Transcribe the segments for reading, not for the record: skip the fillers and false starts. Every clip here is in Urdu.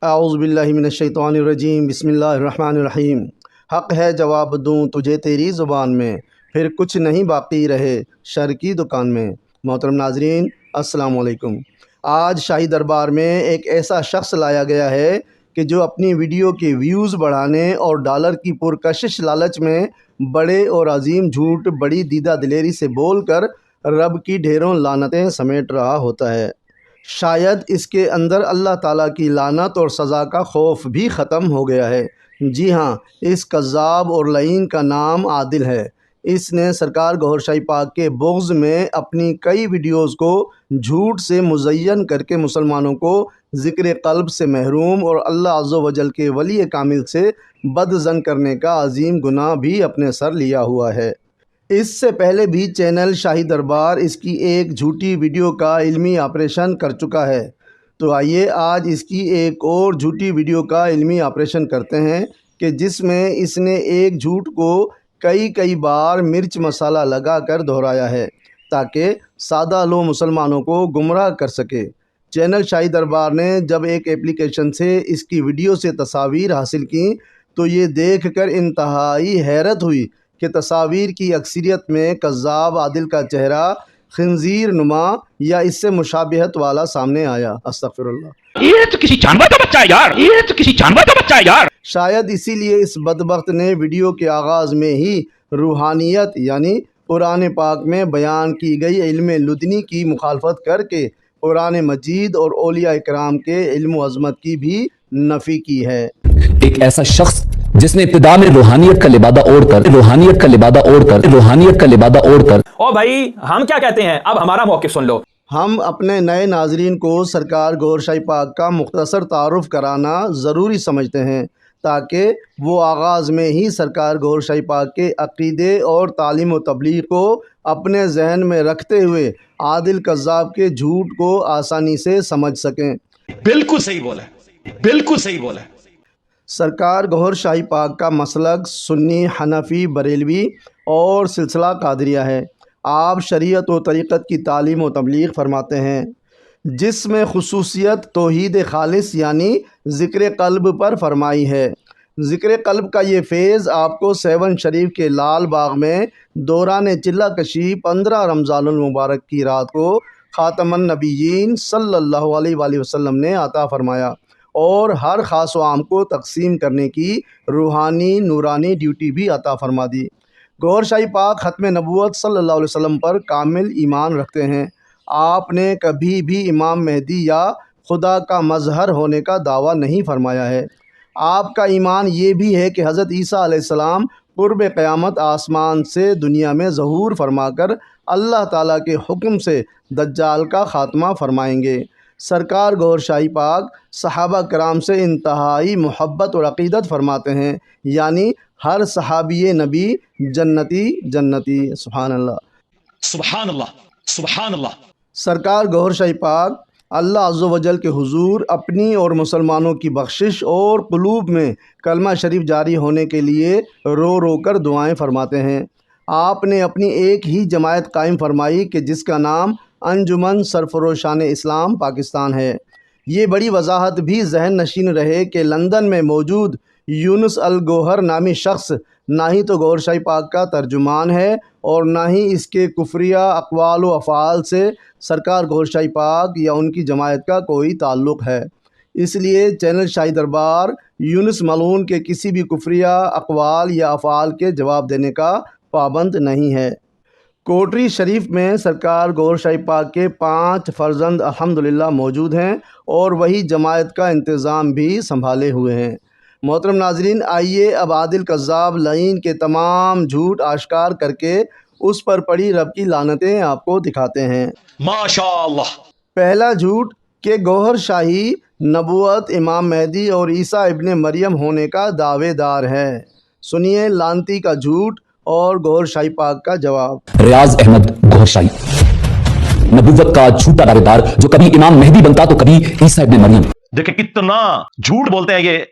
اعوذ باللہ من الشیطان الرجیم، بسم اللہ الرحمن الرحیم۔ حق ہے جواب دوں تجھے تیری زبان میں، پھر کچھ نہیں باقی رہے شر کی دکان میں۔ محترم ناظرین، السلام علیکم۔ آج شاہی دربار میں ایک ایسا شخص لایا گیا ہے کہ جو اپنی ویڈیو کے ویوز بڑھانے اور ڈالر کی پرکشش لالچ میں بڑے اور عظیم جھوٹ بڑی دیدہ دلیری سے بول کر رب کی ڈھیروں لعنتیں سمیٹ رہا ہوتا ہے۔ شاید اس کے اندر اللہ تعالیٰ کی لعنت اور سزا کا خوف بھی ختم ہو گیا ہے۔ جی ہاں، اس کذاب اور لعین کا نام عادل ہے۔ اس نے سرکار گوھر شاہی پاک کے بغض میں اپنی کئی ویڈیوز کو جھوٹ سے مزین کر کے مسلمانوں کو ذکر قلب سے محروم اور اللہ عز و جل کے ولی کامل سے بد ظن کرنے کا عظیم گناہ بھی اپنے سر لیا ہوا ہے۔ اس سے پہلے بھی چینل شاہی دربار اس کی ایک جھوٹی ویڈیو کا علمی آپریشن کر چکا ہے، تو آئیے آج اس کی ایک اور جھوٹی ویڈیو کا علمی آپریشن کرتے ہیں کہ جس میں اس نے ایک جھوٹ کو کئی بار مرچ مسالہ لگا کر دہرایا ہے تاکہ سادہ لو مسلمانوں کو گمراہ کر سکے۔ چینل شاہی دربار نے جب ایک اپلیکیشن سے اس کی ویڈیو سے تصاویر حاصل کیں تو یہ دیکھ کر انتہائی حیرت ہوئی کہ تصاویر کی اکثریت میں کذاب عادل کا چہرہ خنزیر نما یا اس سے مشابہت والا سامنے آیا۔ استغفر اللہ، یہ تو کسی جانور کا بچہ ہے یار، یہ تو کسی جانور کا بچہ ہے یار۔ شاید اسی لیے اس بدبخت نے ویڈیو کے آغاز میں ہی روحانیت یعنی قرآن پاک میں بیان کی گئی علم لدنی کی مخالفت کر کے قرآن مجید اور اولیاء اکرام کے علم و عظمت کی بھی نفی کی ہے۔ ایک ایسا شخص جس نے ابتدا میں روحانیت کا لبادہ اوڑھ کر او بھائی ہم کیا کہتے ہیں، اب ہمارا موقف سن لو۔ ہم اپنے نئے ناظرین کو سرکار گوھر شاہی پاک کا مختصر تعارف کرانا ضروری سمجھتے ہیں تاکہ وہ آغاز میں ہی سرکار گوھر شاہی پاک کے عقیدے اور تعلیم و تبلیغ کو اپنے ذہن میں رکھتے ہوئے عادل کذاب کے جھوٹ کو آسانی سے سمجھ سکیں۔ بالکل صحیح بولا ہے، بالکل صحیح بولا ہے۔ سرکار گوھر شاہی پاک کا مسلک سنی، حنفی، بریلوی اور سلسلہ قادریہ ہے۔ آپ شریعت و طریقت کی تعلیم و تبلیغ فرماتے ہیں جس میں خصوصیت توحید خالص یعنی ذکر قلب پر فرمائی ہے۔ ذکر قلب کا یہ فیض آپ کو 7 شریف کے لال باغ میں دوران چلہ کشی 15 رمضان المبارک کی رات کو خاتم النبیین صلی اللہ علیہ وآلہ وسلم نے عطا فرمایا اور ہر خاص و عام کو تقسیم کرنے کی روحانی نورانی ڈیوٹی بھی عطا فرما دی۔ گوھر شاہی پاک ختم نبوت صلی اللہ علیہ وسلم پر کامل ایمان رکھتے ہیں۔ آپ نے کبھی بھی امام مہدی یا خدا کا مظہر ہونے کا دعویٰ نہیں فرمایا ہے۔ آپ کا ایمان یہ بھی ہے کہ حضرت عیسیٰ علیہ السلام قرب قیامت آسمان سے دنیا میں ظہور فرما کر اللہ تعالیٰ کے حکم سے دجال کا خاتمہ فرمائیں گے۔ سرکار گوھر شاہی پاک صحابہ کرام سے انتہائی محبت اور عقیدت فرماتے ہیں، یعنی ہر صحابی نبی جنتی۔ سبحان اللہ، سبحان اللہ، سبحان اللہ۔ سرکار گوھر شاہی پاک اللہ عز و جل کے حضور اپنی اور مسلمانوں کی بخشش اور قلوب میں کلمہ شریف جاری ہونے کے لیے رو کر دعائیں فرماتے ہیں۔ آپ نے اپنی ایک ہی جماعت قائم فرمائی کہ جس کا نام انجمن سرفروشان اسلام پاکستان ہے۔ یہ بڑی وضاحت بھی ذہن نشین رہے کہ لندن میں موجود یونس الگوہر نامی شخص نہ ہی تو گوھر شاہی پاک کا ترجمان ہے اور نہ ہی اس کے کفریہ اقوال و افعال سے سرکار گوھر شاہی پاک یا ان کی جماعت کا کوئی تعلق ہے۔ اس لیے چینل شاہی دربار یونس ملعون کے کسی بھی کفریہ اقوال یا افعال کے جواب دینے کا پابند نہیں ہے۔ کوٹری شریف میں سرکار گوھر شاہی پاک کے 5 فرزند الحمدللہ موجود ہیں اور وہی جماعت کا انتظام بھی سنبھالے ہوئے ہیں۔ محترم ناظرین، آئیے اب عادل کذاب لعین کے تمام جھوٹ آشکار کر کے اس پر پڑی رب کی لعنتیں آپ کو دکھاتے ہیں۔ ماشاءاللہ۔ پہلا جھوٹ کہ گوھر شاہی نبوت، امام مہدی اور عیسیٰ ابن مریم ہونے کا دعوے دار ہے۔ سنیے لعنتی کا جھوٹ اور گوھر شاہی پاک کا جواب۔ ریاض احمد گوھر شاہی، نبوت کا جھوٹا دعوے دار جو کبھی امام مہدی بنتا تو کبھی عیسیٰ ابن مریم۔ دیکھیں کتنا جھوٹ بولتے ہیں یہ۔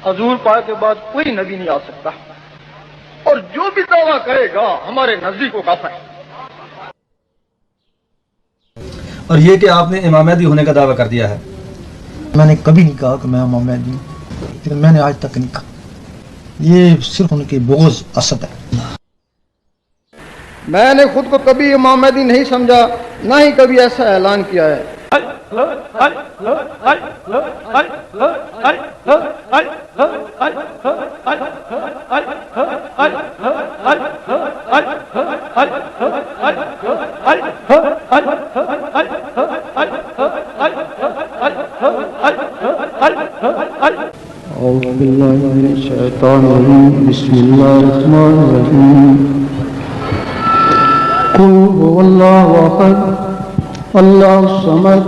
حضور پاک کے بعد کوئی نبی نہیں آ سکتا اور جو بھی دعویٰ کرے گا ہمارے نزدیک کو کافر ہے۔ اور یہ کہ آپ نے امام مہدی ہونے کا دعویٰ کر دیا ہے۔ میں نے کبھی نہیں کہا کہ میں امام مہدی ہوں، لیکن میں نے آج تک نہیں کہا، یہ صرف ان کی بغض حسد ہے۔ میں نے خود کو کبھی امام مہدی نہیں سمجھا، نہ ہی کبھی ایسا اعلان کیا ہے۔ أعوذ بالله من الشيطان الرجيم بسم الله الرحمن الرحيم قل هو الله أحد الله الصمد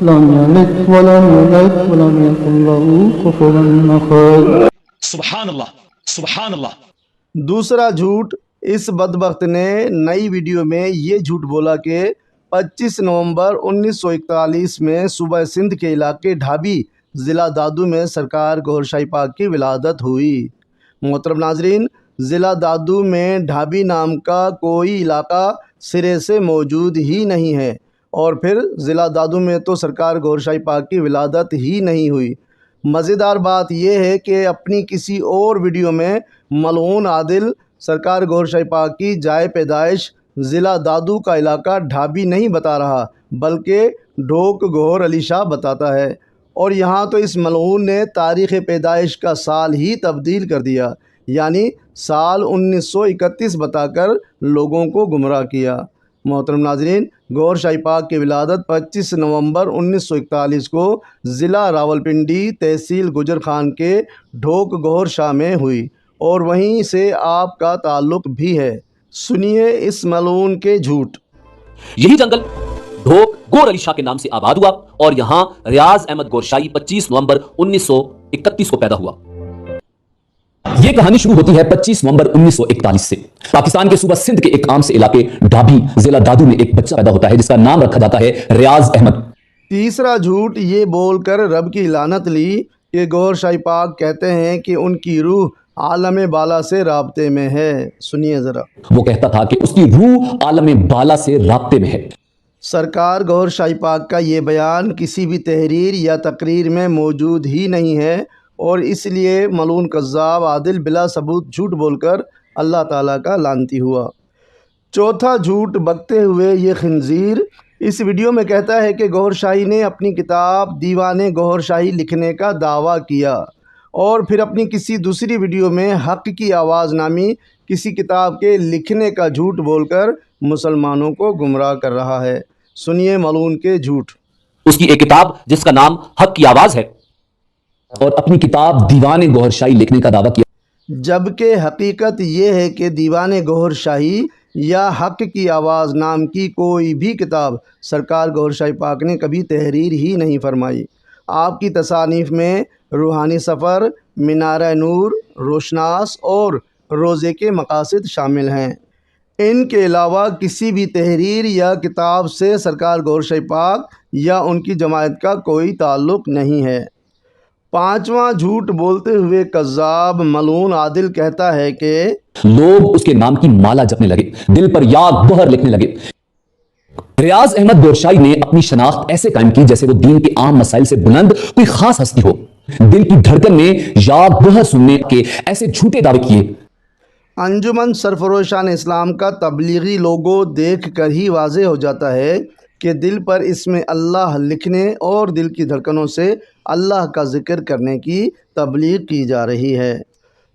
لم يلد ولم يولد ولم يكن له كفوا أحد۔ سبحان اللہ، سبحان اللہ۔ دوسرا جھوٹ، اس بدبخت نے نئی ویڈیو میں یہ جھوٹ بولا کہ 25 نومبر 1941 میں صوبہ سندھ کے علاقے ڈھابی ضلع دادو میں سرکار گوھر شاہی پاک کی ولادت ہوئی۔ محترم ناظرین، ضلع دادو میں ڈھابی نام کا کوئی علاقہ سرے سے موجود ہی نہیں ہے، اور پھر ضلع دادو میں تو سرکار گوھر شاہی پاک کی ولادت ہی نہیں ہوئی۔ مزیدار بات یہ ہے کہ اپنی کسی اور ویڈیو میں ملعون عادل سرکار گوھر شاہی پاک کی جائے پیدائش ضلع دادو کا علاقہ ڈھابی نہیں بتا رہا، بلکہ ڈھوک گوھر علی شاہ بتاتا ہے، اور یہاں تو اس ملعون نے تاریخ پیدائش کا سال ہی تبدیل کر دیا، یعنی سال 1931 بتا کر لوگوں کو گمراہ کیا۔ محترم ناظرین، گوھر شاہی پاک کی ولادت 25 نومبر 1941 کو ضلع راولپنڈی تحصیل گجر خان کے ڈھوک گوھر شاہ میں ہوئی، اور وہیں سے آپ کا تعلق بھی ہے۔ سنیے اس ملعون کے جھوٹ۔ یہی جنگل ڈھوک گور علی شاہ کے نام سے آباد ہوا، اور یہاں ریاض احمد گورشائی 25 نومبر 1931 کو پیدا ہوا۔ یہ کہانی شروع ہوتی ہے 25 نومبر 1941 سے۔ پاکستان کے صوبہ سندھ کے ایک عام سے علاقے ڈھابی ضلع دادو میں ایک بچہ پیدا ہوتا ہے جس کا نام رکھا جاتا ہے ریاض احمد۔ تیسرا جھوٹ یہ بول کر رب کی لعنت لی کہ گوھر شاہی پاک کہتے ہیں کہ ان کی روح عالم بالا سے رابطے میں ہے۔ سنیے ذرا۔ وہ کہتا تھا کہ اس کی روح عالم بالا سے رابطے میں ہے۔ سرکار گوھر شاہی پاک کا یہ بیان کسی بھی تحریر یا تقریر میں موجود ہی نہیں ہے، اور اس لیے ملعون کذاب عادل بلا ثبوت جھوٹ بول کر اللہ تعالیٰ کا لعنتی ہوا۔ چوتھا جھوٹ بکتے ہوئے یہ خنزیر اس ویڈیو میں کہتا ہے کہ گوھر شاہی نے اپنی کتاب دیوان گوھر شاہی لکھنے کا دعویٰ کیا، اور پھر اپنی کسی دوسری ویڈیو میں حق کی آواز نامی کسی کتاب کے لکھنے کا جھوٹ بول کر مسلمانوں کو گمراہ کر رہا ہے۔ سنیے ملعون کے جھوٹ۔ اس کی ایک کتاب جس کا نام حق کی آواز ہے، اور اپنی کتاب دیوان گوھر شاہی لکھنے کا دعویٰ کیا، جبکہ حقیقت یہ ہے کہ دیوان گوھر شاہی یا حق کی آواز نام کی کوئی بھی کتاب سرکار گوھر شاہی پاک نے کبھی تحریر ہی نہیں فرمائی۔ آپ کی تصانیف میں روحانی سفر، مینارہ نور، روشناس اور روزے کے مقاصد شامل ہیں۔ ان کے علاوہ کسی بھی تحریر یا کتاب سے سرکار گوھر شاہی پاک یا ان کی جماعت کا کوئی تعلق نہیں ہے۔ پانچواں جھوٹ بولتے ہوئے کذاب ملعون عادل کہتا ہے کہ لوگ اس کے نام کی مالا جپنے لگے، دل پر یا گوہر لکھنے لگے۔ ریاض احمد گورشائی نے اپنی شناخت ایسے قائم کی جیسے وہ دین کے عام مسائل سے بلند کوئی خاص ہستی ہو۔ دل کی دھڑکن میں یا گوہر سننے کے ایسے جھوٹے دعوے کیے۔ انجمن سرفروشان اسلام کا تبلیغی لوگو دیکھ کر ہی واضح ہو جاتا ہے کہ دل پر اس میں اللہ لکھنے اور دل کی دھڑکنوں سے اللہ کا ذکر کرنے کی تبلیغ کی جا رہی ہے۔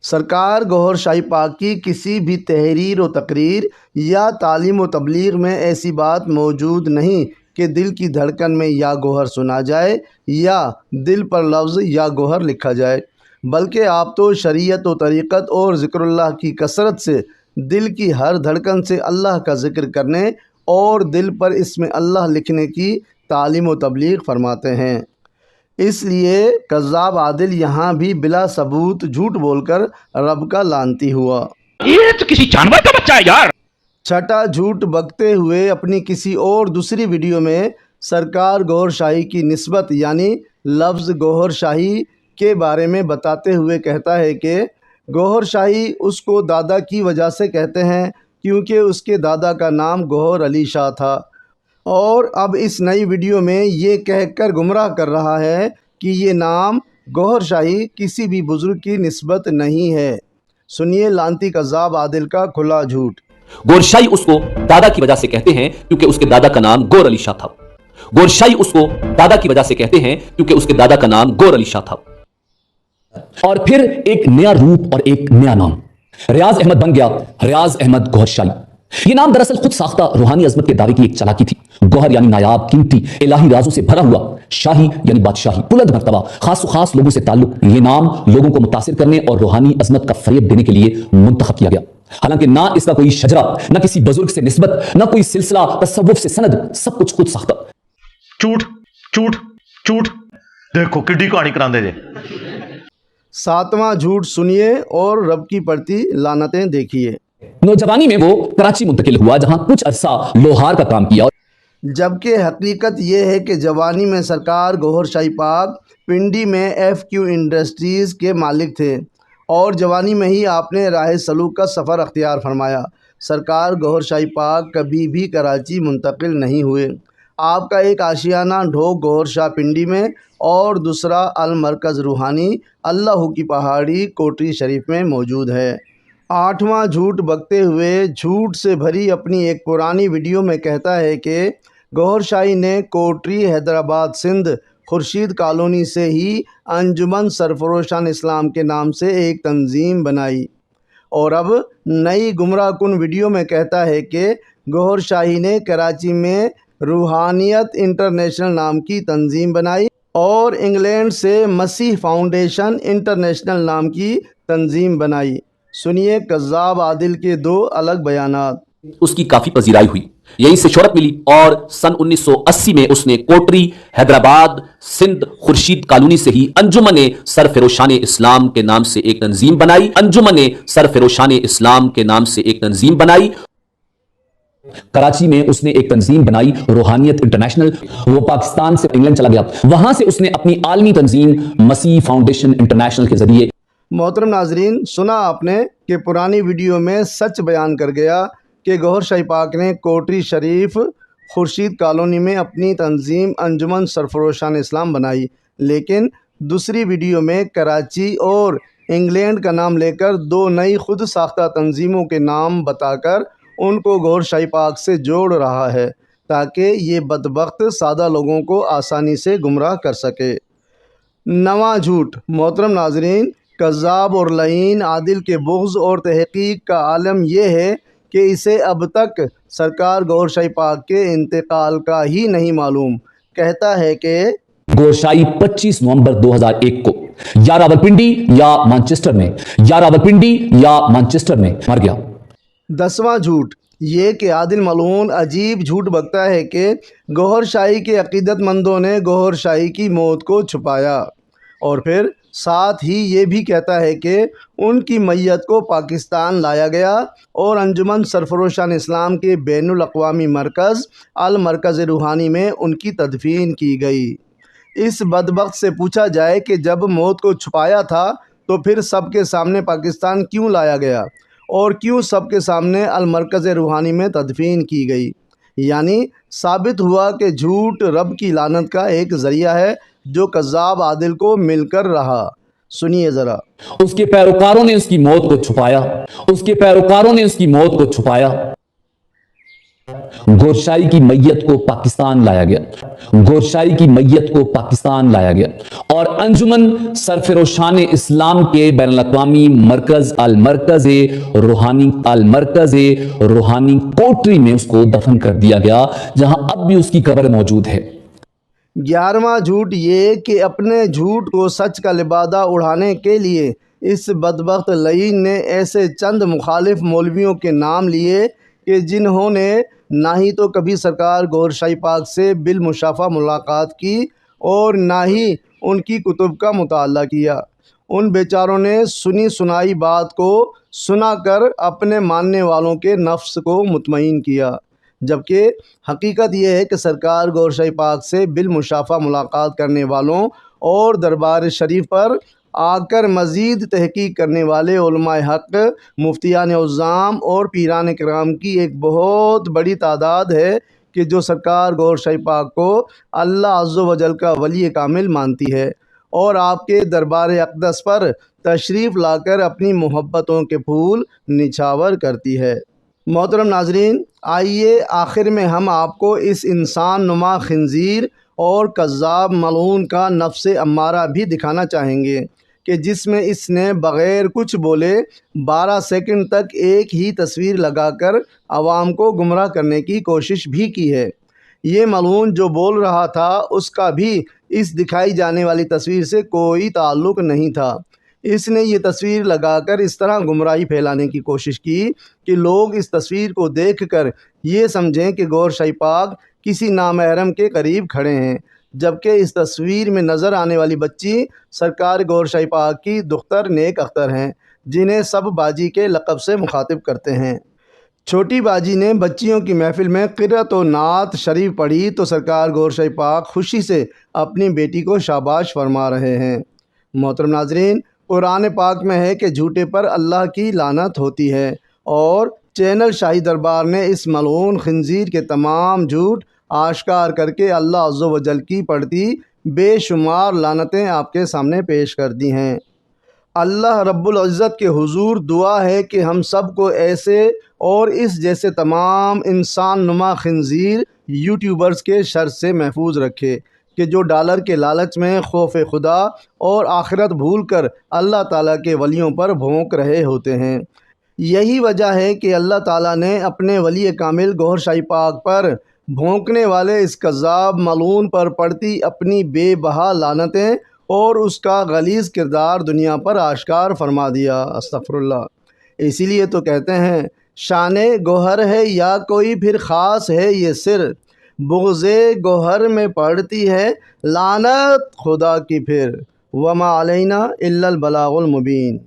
سرکار گوھر شاہی پاک کی کسی بھی تحریر و تقریر یا تعلیم و تبلیغ میں ایسی بات موجود نہیں کہ دل کی دھڑکن میں یا گوہر سنا جائے یا دل پر لفظ یا گوہر لکھا جائے، بلکہ آپ تو شریعت و طریقت اور ذکر اللہ کی کثرت سے دل کی ہر دھڑکن سے اللہ کا ذکر کرنے اور دل پر اس میں اللہ لکھنے کی تعلیم و تبلیغ فرماتے ہیں۔ اس لیے کذاب عادل یہاں بھی بلا ثبوت جھوٹ بول کر رب کا لعنتی ہوا۔ یہ تو کسی جانور کا بچہ ہے یار۔ چھٹا جھوٹ بکتے ہوئے اپنی کسی اور دوسری ویڈیو میں سرکار گوھر شاہی کی نسبت یعنی لفظ گوھر شاہی کے بارے میں بتاتے ہوئے کہتا ہے کہ گوھر شاہی اس کو دادا کی وجہ سے کہتے ہیں کیونکہ اس کے دادا کا نام گوھر علی شاہ تھا۔ اور اب اس نئی ویڈیو میں یہ کہہ کر گمراہ کر رہا ہے کہ یہ نام گوہر شاہی کسی بھی بزرگ کی نسبت نہیں ہے۔ سنیے لانتی قذاب عادل کا کھلا جھوٹ۔ گورشائی اس کو دادا کی وجہ سے کہتے ہیں کیونکہ اس کے دادا کا نام گور علی شاہ تھا۔ گورشائی اس کو دادا کی وجہ سے کہتے ہیں کیونکہ اس کے دادا کا نام گور علی شاہ تھا۔ اور پھر ایک نیا روپ اور ایک نیا نام، ریاض احمد بن گیا ریاض احمد گوہرشائی۔ یہ نام دراصل خود ساختہ روحانی عظمت کے دعوے کی ایک چالاکی تھی۔ گوہر یعنی نایاب، قیمتی، الہی رازوں سے بھرا ہوا، شاہی یعنی بادشاہی، بلند مرتبہ، خاص و خاص لوگوں سے تعلق۔ یہ نام لوگوں کو متاثر کرنے اور روحانی عظمت کا فریب دینے کے لیے منتخب کیا گیا، حالانکہ نہ اس کا کوئی شجرہ، نہ کسی بزرگ سے نسبت، نہ کوئی سلسلہ تصوف سے سند، سب کچھ خود ساختہ۔ ਝੂਠ ਝੂਠ ਝੂਠ دیکھو کڈی کہانی کراندے جے۔ ساتواں جھوٹ سنیے اور رب کی پڑتی لعنتیں دیکھیے۔ نوجوانی میں وہ کراچی منتقل ہوا جہاں کچھ عرصہ لوہار کا کام کیا، جبکہ حقیقت یہ ہے کہ جوانی میں سرکار گوہر شاہی پاک پنڈی میں FQ انڈسٹریز کے مالک تھے اور جوانی میں ہی آپ نے راہ سلوک کا سفر اختیار فرمایا۔ سرکار گوہر شاہی پاک کبھی بھی کراچی منتقل نہیں ہوئے۔ آپ کا ایک آشیانہ ڈھوک گوہر شاہ پنڈی میں اور دوسرا المرکز روحانی اللہ کی پہاڑی کوٹری شریف میں موجود ہے۔ آٹھواں جھوٹ بکتے ہوئے جھوٹ سے بھری اپنی ایک پرانی ویڈیو میں کہتا ہے کہ گوہر شاہی نے کوٹری حیدرآباد سندھ خورشید کالونی سے ہی انجمن سرفروشان اسلام کے نام سے ایک تنظیم بنائی، اور اب نئی گمراہ کن ویڈیو میں کہتا ہے کہ گوہر شاہی نے کراچی میں روحانیت انٹرنیشنل نام کی تنظیم بنائی اور انگلینڈ سے مسیح فاؤنڈیشن انٹرنیشنل نام کی تنظیم بنائی۔ سنیے قذاب عادل کے دو الگ بیانات۔ اس کی کافی پذیرائی ہوئی، یہیں سے شہرت ملی، اور سن 1980 میں اس نے کوٹری حیدرآباد سندھ خورشید کالونی سے ہی انجمن سرفروشان اسلام کے نام سے ایک تنظیم بنائی۔ انجمن سرفروشان اسلام کے نام سے ایک تنظیم بنائی۔ کراچی میں اس نے ایک تنظیم بنائی روحانیت انٹرنیشنل۔ وہ پاکستان سے انگلینڈ چلا گیا، وہاں سے اس نے اپنی عالمی تنظیم مسیح فاؤنڈیشن انٹرنیشنل کے ذریعے۔ محترم ناظرین، سنا آپ نے کہ پرانی ویڈیو میں سچ بیان کر گیا کہ گوہر شاہی پاک نے کوٹری شریف خورشید کالونی میں اپنی تنظیم انجمن سرفروشان اسلام بنائی، لیکن دوسری ویڈیو میں کراچی اور انگلینڈ کا نام لے کر دو نئی خود ساختہ تنظیموں کے نام بتا کر ان کو گوہر شاہی پاک سے جوڑ رہا ہے تاکہ یہ بدبخت سادہ لوگوں کو آسانی سے گمراہ کر سکے۔ نواں جھوٹ۔ محترم ناظرین، قذاب اور لعین عادل کے بغض اور تحقیق کا عالم یہ ہے کہ اسے اب تک سرکار گوہر شاہی پاک کے انتقال کا ہی نہیں معلوم۔ کہتا ہے کہ گورشائی 25 نومبر 2001 کو یا راولپنڈی یا مانچسٹر میں مر گیا۔ 10واں جھوٹ یہ کہ عادل ملعون عجیب جھوٹ بکتا ہے کہ گوہر شاہی کے عقیدت مندوں نے گوہر شاہی کی موت کو چھپایا، اور پھر ساتھ ہی یہ بھی کہتا ہے کہ ان کی میت کو پاکستان لایا گیا اور انجمن سرفروشان اسلام کے بین الاقوامی مرکز المرکز روحانی میں ان کی تدفین کی گئی۔ اس بدبخت سے پوچھا جائے کہ جب موت کو چھپایا تھا تو پھر سب کے سامنے پاکستان کیوں لایا گیا اور کیوں سب کے سامنے المرکز روحانی میں تدفین کی گئی؟ یعنی ثابت ہوا کہ جھوٹ رب کی لعنت کا ایک ذریعہ ہے جو قذاب عادل کو مل کر رہا۔ سنیے ذرا۔ اس کے پیروکاروں نے اس کی موت کو چھپایا۔ گورشائی کی میت کو پاکستان لایا گیا اور انجمن سرفروشان اسلام کے بین الاقوامی مرکز المرکز روحانی کوٹری میں اس کو دفن کر دیا گیا، جہاں اب بھی اس کی قبر موجود ہے۔ 11واں جھوٹ یہ کہ اپنے جھوٹ کو سچ کا لبادہ اڑانے کے لیے اس بدبخت لعین نے ایسے چند مخالف مولویوں کے نام لیے کہ جنہوں نے نہ ہی تو کبھی سرکار گوہر شاہی پاک سے بالمشافہ ملاقات کی اور نہ ہی ان کی کتب کا مطالعہ کیا۔ ان بیچاروں نے سنی سنائی بات کو سنا کر اپنے ماننے والوں کے نفس کو مطمئن کیا، جبکہ حقیقت یہ ہے کہ سرکار گوہر شاہی پاک سے بالمشافہ ملاقات کرنے والوں اور دربار شریف پر آ کر مزید تحقیق کرنے والے علماء حق، مفتیان عظام اور پیران کرام کی ایک بہت بڑی تعداد ہے کہ جو سرکار گور شاہی پاک کو اللہ عز و جل کا ولی کامل مانتی ہے اور آپ کے دربار اقدس پر تشریف لا کر اپنی محبتوں کے پھول نچھاور کرتی ہے۔ محترم ناظرین، آئیے آخر میں ہم آپ کو اس انسان نما خنزیر اور کذاب ملعون کا نفس امارہ بھی دکھانا چاہیں گے کہ جس میں اس نے بغیر کچھ بولے 12 سیکنڈ تک ایک ہی تصویر لگا کر عوام کو گمراہ کرنے کی کوشش بھی کی ہے۔ یہ ملعون جو بول رہا تھا اس کا بھی اس دکھائی جانے والی تصویر سے کوئی تعلق نہیں تھا۔ اس نے یہ تصویر لگا کر اس طرح گمراہی پھیلانے کی کوشش کی کہ لوگ اس تصویر کو دیکھ کر یہ سمجھیں کہ گور شاہی پاک کسی نامحرم کے قریب کھڑے ہیں، جبکہ اس تصویر میں نظر آنے والی بچی سرکار گور شاہی پاک کی دختر نیک اختر ہیں، جنہیں سب باجی کے لقب سے مخاطب کرتے ہیں۔ چھوٹی باجی نے بچیوں کی محفل میں قرأت و نعت شریف پڑھی تو سرکار گور شاہی پاک خوشی سے اپنی بیٹی کو شاباش فرما رہے ہیں۔ محترم ناظرین، قرآن پاک میں ہے کہ جھوٹے پر اللہ کی لعنت ہوتی ہے، اور چینل شاہی دربار نے اس ملعون خنزیر کے تمام جھوٹ آشکار کر کے اللہ عز و جل کی پڑتی بے شمار لعنتیں آپ کے سامنے پیش کر دی ہیں۔ اللہ رب العزت کے حضور دعا ہے کہ ہم سب کو ایسے اور اس جیسے تمام انسان نما خنزیر یوٹیوبرز کے شر سے محفوظ رکھے کہ جو ڈالر کے لالچ میں خوف خدا اور آخرت بھول کر اللہ تعالیٰ کے ولیوں پر بھونک رہے ہوتے ہیں۔ یہی وجہ ہے کہ اللہ تعالیٰ نے اپنے ولی کامل گور شاہی پاک پر بھونکنے والے اس کذاب ملعون پر پڑتی اپنی بے بہا لعنتیں اور اس کا غلیظ کردار دنیا پر آشکار فرما دیا۔ استغفر اللہ۔ اسی لیے تو کہتے ہیں شان گوہر ہے یا کوئی پھر خاص ہے یہ سر، بغض گوہر میں پڑتی ہے لعنت خدا کی پھر، وما علینا الا البلاغ المبین۔